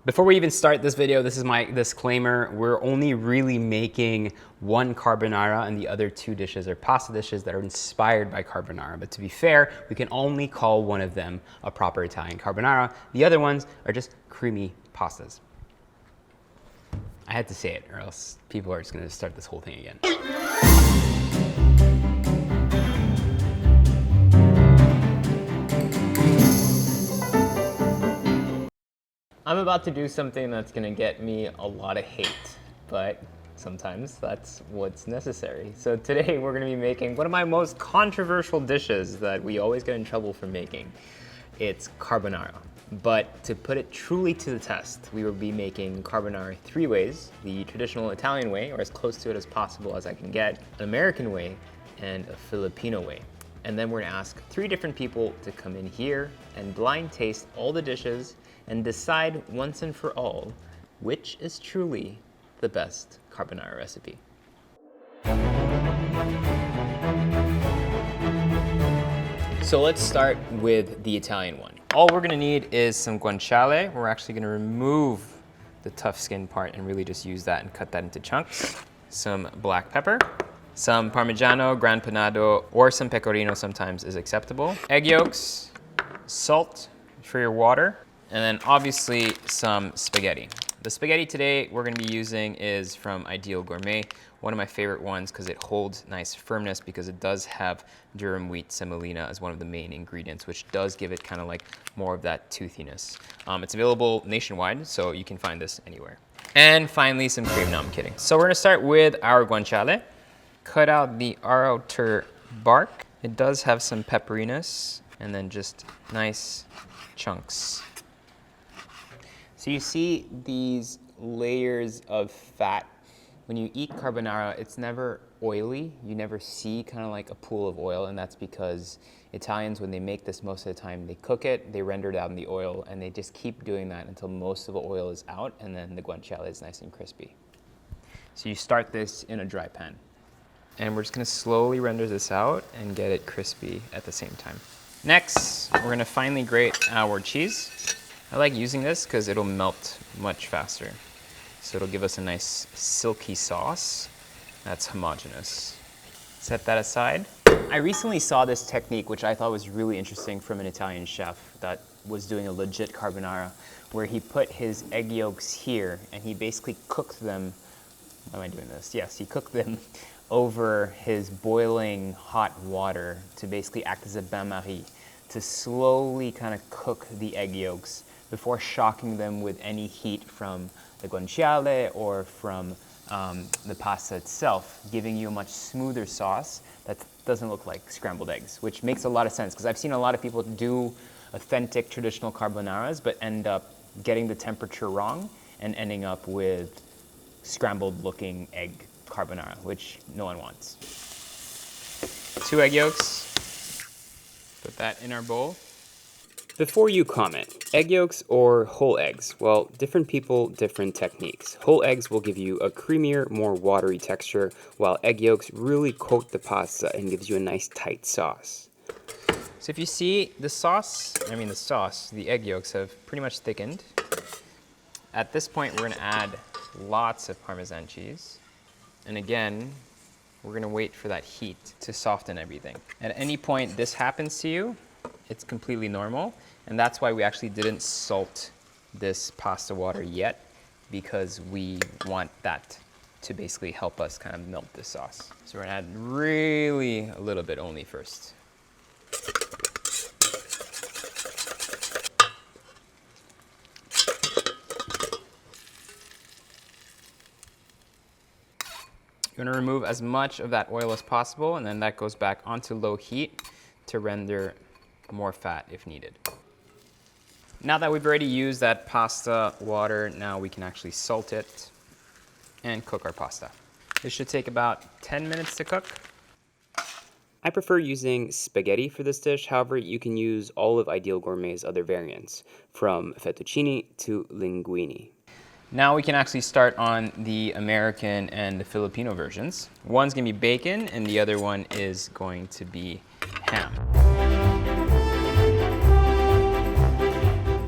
Before we even start this video, this is my disclaimer. We're only really making one carbonara, and the other two dishes are pasta dishes that are inspired by carbonara. But to be fair, we can only call one of them a proper Italian carbonara. The other ones are just creamy pastas. I had to say it, or else people are just gonna start this whole thing again. I'm about to do something that's gonna get me a lot of hate, but sometimes that's what's necessary. So today we're gonna be making one of my most controversial dishes that we always get in trouble for making. It's carbonara. But to put it truly to the test, we will be making carbonara 3 ways: the traditional Italian way, or as close to it as possible as I can get, an American way, and a Filipino way. And then we're gonna ask 3 different people to come in here and blind taste all the dishes and decide once and for all which is truly the best carbonara recipe. So let's start with the Italian one. All we're gonna need is some guanciale. We're actually gonna remove the tough skin part and really just use that and cut that into chunks. Some black pepper, some Parmigiano, Gran Panado, or some pecorino sometimes is acceptable. Egg yolks, salt for your water, and then obviously some spaghetti. The spaghetti today we're gonna be using is from IDEAL Gourmet, one of my favorite ones because it holds nice firmness because it does have durum wheat semolina as one of the main ingredients, which does give it kind of like more of that toothiness. It's available nationwide, so you can find this anywhere. And finally, some cream. No, I'm kidding. So we're gonna start with our guanciale. Cut out the outer bark. It does have some pepperiness, and then just nice chunks. So you see these layers of fat. When you eat carbonara, it's never oily. You never see kind of like a pool of oil, and that's because Italians, when they make this most of the time, they cook it, they render down the oil, and they just keep doing that until most of the oil is out, and then the guanciale is nice and crispy. So you start this in a dry pan. And we're just gonna slowly render this out and get it crispy at the same time. Next, we're gonna finely grate our cheese. I like using this because it'll melt much faster. So it'll give us a nice silky sauce that's homogeneous. Set that aside. I recently saw this technique, which I thought was really interesting, from an Italian chef that was doing a legit carbonara, where he put his egg yolks here and he basically cooked them. Why am I doing this? Yes, he cooked them over his boiling hot water to basically act as a bain-marie, to slowly kind of cook the egg yolks before shocking them with any heat from the guanciale or from the pasta itself, giving you a much smoother sauce that doesn't look like scrambled eggs, which makes a lot of sense because I've seen a lot of people do authentic traditional carbonaras but end up getting the temperature wrong and ending up with scrambled looking egg carbonara, which no one wants. 2 egg yolks. Put that in our bowl. Before you comment, egg yolks or whole eggs? Well, different people, different techniques. Whole eggs will give you a creamier, more watery texture, while egg yolks really coat the pasta and gives you a nice tight sauce. So if you see the the egg yolks have pretty much thickened. At this point, we're gonna add lots of Parmesan cheese. And again, we're gonna wait for that heat to soften everything. At any point this happens to you, it's completely normal, and that's why we actually didn't salt this pasta water yet, because we want that to basically help us kind of melt the sauce. So we're gonna add really a little bit only first. You're gonna remove as much of that oil as possible, and then that goes back onto low heat to render more fat if needed. Now that we've already used that pasta water, now we can actually salt it and cook our pasta. This should take about 10 minutes to cook. I prefer using spaghetti for this dish. However, you can use all of IDEAL Gourmet's other variants, from fettuccine to linguine. Now we can actually start on the American and the Filipino versions. One's gonna be bacon and the other one is going to be ham.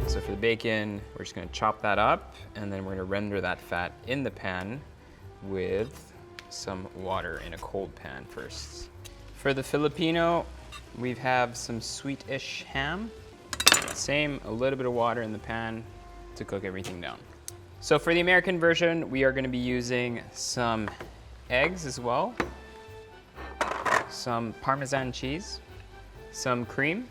So for the bacon, we're just gonna chop that up, and then we're gonna render that fat in the pan with some water in a cold pan first. For the Filipino, we have some sweet-ish ham. Same, a little bit of water in the pan to cook everything down. So for the American version, we are gonna be using some eggs as well, some Parmesan cheese, some cream,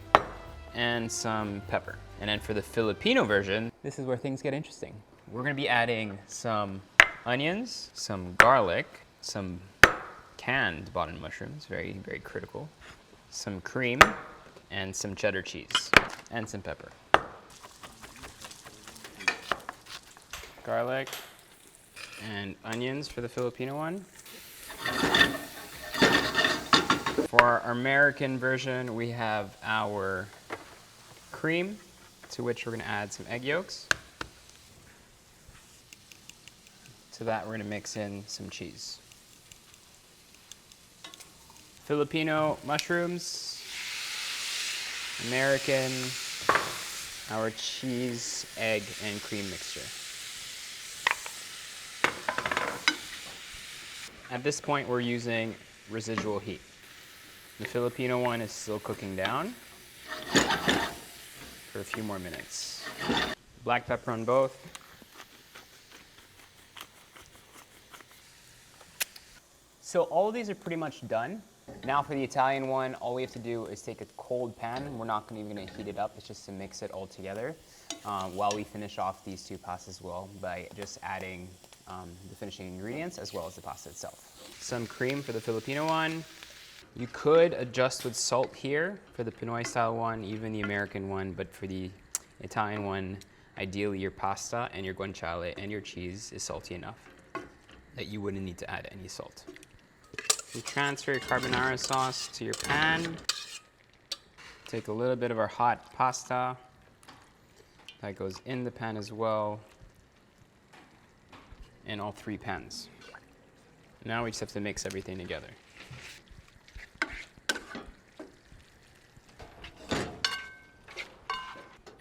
and some pepper. And then for the Filipino version, this is where things get interesting. We're gonna be adding some onions, some garlic, some canned button mushrooms, very, very critical, some cream, and some cheddar cheese, and some pepper. Garlic and onions for the Filipino one. For our American version, we have our cream, to which we're gonna add some egg yolks. To that, we're gonna mix in some cheese. Filipino mushrooms, American, our cheese, egg, and cream mixture. At this point, we're using residual heat. The Filipino one is still cooking down for a few more minutes. Black pepper on both. So all of these are pretty much done. Now for the Italian one, all we have to do is take a cold pan. We're not even gonna heat it up, it's just to mix it all together while we finish off these two pastas as well by just adding the finishing ingredients as well as the pasta itself. Some cream for the Filipino one. You could adjust with salt here for the Pinoy style one, even the American one, but for the Italian one, ideally your pasta and your guanciale and your cheese is salty enough that you wouldn't need to add any salt. You transfer your carbonara sauce to your pan. Take a little bit of our hot pasta. That goes in the pan as well. In all three pans. Now we just have to mix everything together.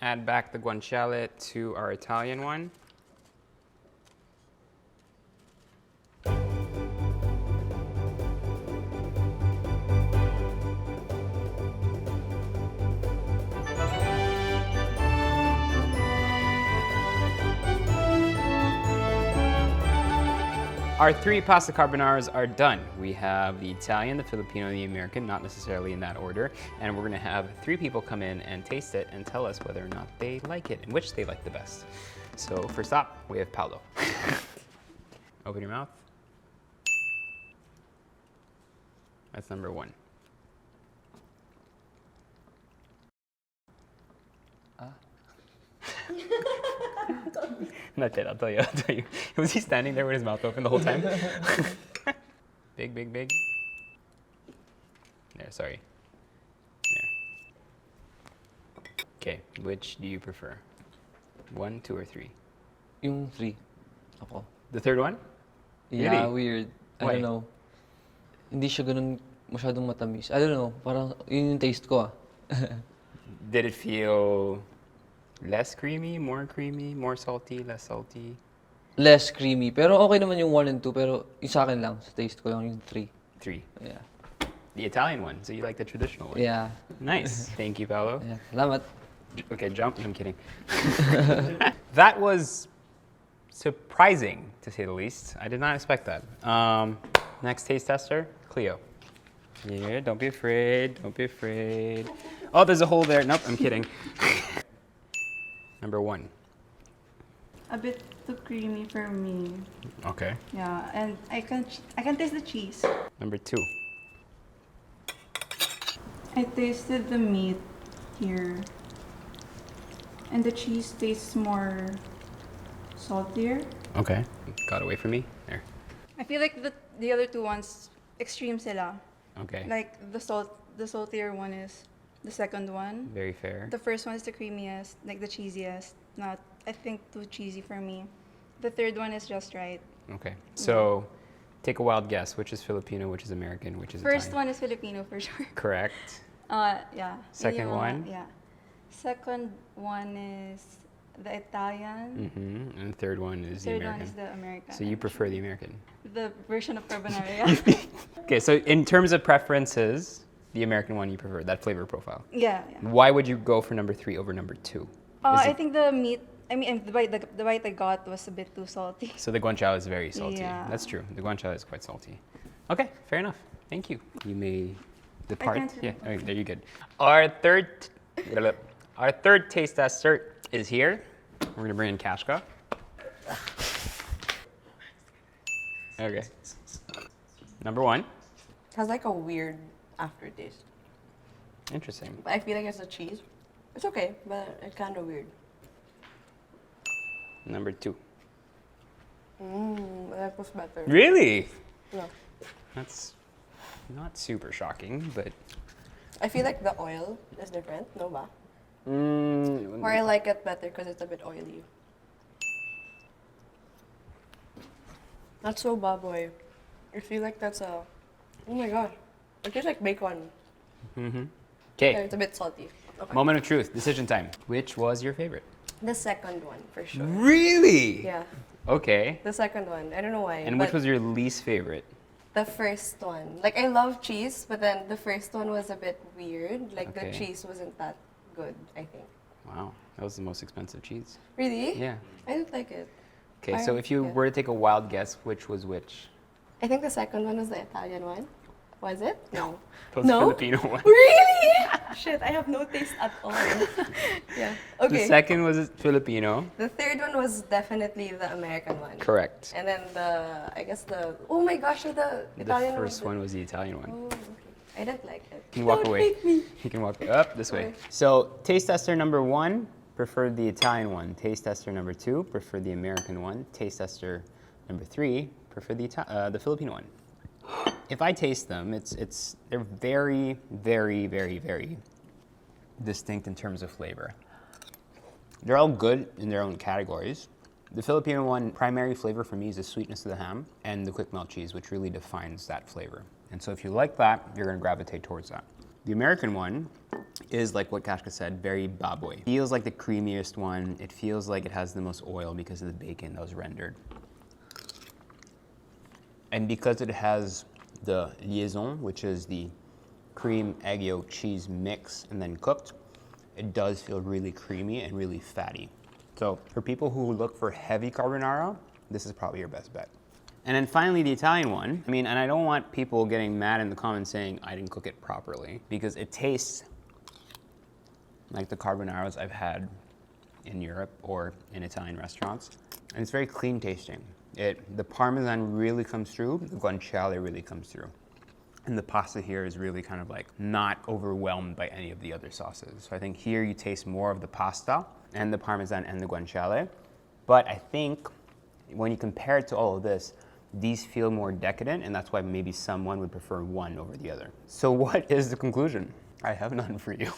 Add back the guanciale to our Italian one. Our three pasta carbonaras are done. We have the Italian, the Filipino, and the American, not necessarily in that order. And we're gonna have three people come in and taste it and tell us whether or not they like it and which they like the best. So first up, we have Paolo. Open your mouth. That's number one. Not yet, I'll tell you. Was he standing there with his mouth open the whole time? Big, big, big. There, sorry. There. Okay, which do you prefer? 1, 2, or 3? Yung 3. Ako. The third one? Yeah, Really? weird. Why? I don't know. Hindi siya ganun masyadong matamis. I don't know. Parang yun yung taste ko Did it feel less creamy, more salty, less salty? Less creamy. Pero okay naman yung 1 and 2. Pero yung sa akin lang, sa taste ko lang yung 3. 3. Yeah. The Italian one, so you like the traditional one? Yeah. Nice. Thank you, Paolo. Yeah. Salamat. Okay, jump. I'm kidding. That was surprising, to say the least. I did not expect that. Next taste tester, Kleo. Yeah, don't be afraid. Don't be afraid. Oh, there's a hole there. Nope, I'm kidding. Number 1. A bit too creamy for me. Okay. Yeah, and I can taste the cheese. Number 2. I tasted the meat here, and the cheese tastes more saltier. Okay. Got away from me. There. I feel like the other two ones extreme sila. Okay. Like the saltier one is the second one. Very fair. The first one is the creamiest, like the cheesiest. Not, I think, too cheesy for me. The third one is just right. Okay. So, take a wild guess. Which is Filipino, which is American, which is First Italian? one is Filipino for sure. Correct. Yeah. Second Yung mga- one? Yeah. Second one is the Italian. And the third one is the Third American. one is the American. So you prefer the American. The version of carbonara. Yeah. Okay, so in terms of preferences, the American one you prefer, that flavor profile. Yeah. Why would you go for number 3 over number 2? I think the meat. I mean, the bite I got was a bit too salty. So the guanciale is very salty. Yeah. That's true. The guanciale is quite salty. Okay, fair enough. Thank you. You may depart. can't Yeah, okay, there you good. Our third taste tester is here. We're gonna bring in Kashka. Okay. Number 1. Has like a weird aftertaste. Interesting. I feel like it's the cheese. It's okay, but it's kind of weird. Number 2. That was better. Really? Yeah. That's not super shocking, but. I feel like the oil is different, no ba? Mm, Or I like it better because it's a bit oily. Not so baboy. I feel like that's a... Oh my god. It tastes like bacon. Okay, It's a bit salty. Okay. moment of truth, decision time. Which was your favorite? The second one, for sure. Really? Yeah, Okay. the second one. I don't know why. And but which was your least favorite? the first one. Like, I love cheese, but then the first one was a bit weird. Like, Okay. the cheese wasn't that good, I think. Wow, that was the most expensive cheese. Really? Yeah. I didn't like it. Okay, so if you Yeah. were to take a wild guess, which was which? I think the second one was the Italian one. Was it? No. That was No? Filipino one. Really? Shit, I have no taste at all. Yeah. The Okay. second was Filipino. The third one was definitely the American one. Correct. And then oh my gosh, the Italian The first one was the Italian one. Oh, okay. I didn't like it. You can walk Don't away. make me. You can walk up this way. Okay. So taste tester number 1 preferred the Italian one. Taste tester number 2 preferred the American one. Taste tester number 3 preferred the Filipino one. If I taste them, they're very, very, very, very distinct in terms of flavor. They're all good in their own categories. The Filipino one, primary flavor for me is the sweetness of the ham and the quick melt cheese, which really defines that flavor. And so if you like that, you're gonna gravitate towards that. The American one is, like what Kashka said, very baboy. Feels like the creamiest one. It feels like it has the most oil because of the bacon that was rendered. And because it has the liaison, which is the cream, egg yolk, cheese mix and then cooked, it does feel really creamy and really fatty. So for people who look for heavy carbonara, this is probably your best bet. And then finally the Italian one. I mean, and I don't want people getting mad in the comments saying I didn't cook it properly, because it tastes like the carbonaras I've had in Europe or in Italian restaurants. And it's very clean tasting. The Parmesan really comes through, the guanciale really comes through. And the pasta here is really kind of like not overwhelmed by any of the other sauces. So I think here you taste more of the pasta and the Parmesan and the guanciale. But I think when you compare it to all of this, these feel more decadent, and that's why maybe someone would prefer one over the other. So what is the conclusion? I have none for you.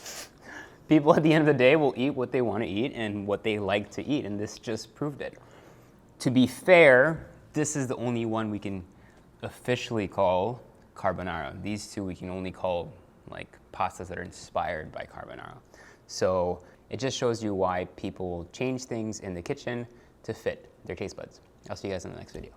People at the end of the day will eat what they want to eat and what they like to eat, and this just proved it. To be fair, this is the only one we can officially call carbonara. These two we can only call like pastas that are inspired by carbonara. So it just shows you why people change things in the kitchen to fit their taste buds. I'll see you guys in the next video.